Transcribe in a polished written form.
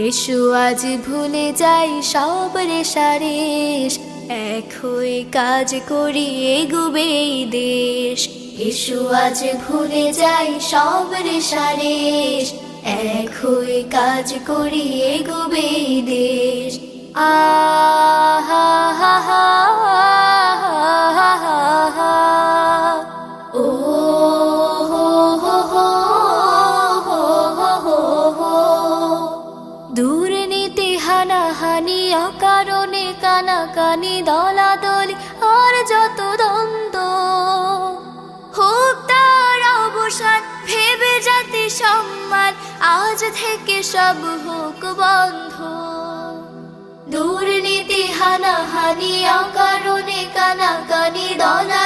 এসো আজ ভুলে যাই সব রেশারেশ, এক হয়ে কাজ করি এগোবে এই দেশ। এসো আজ ভুলে যাই সব রেশারেশ, এক হয়ে কাজ করি এগোবে এই দেশ। আহা হা হা হা হা, ও হো হো হো হো হো হো। দুর্নীতি হানাহানি অকারণে কানাকানি দলাদলি আর যত দ্বন্দ্ব, হোক তার অবসান ভেবে জাতি সম্মান, আজ থেকে সব হোক বন্ধ। দুর্নীতি হানাহানি অকারণে কানাকানি দলা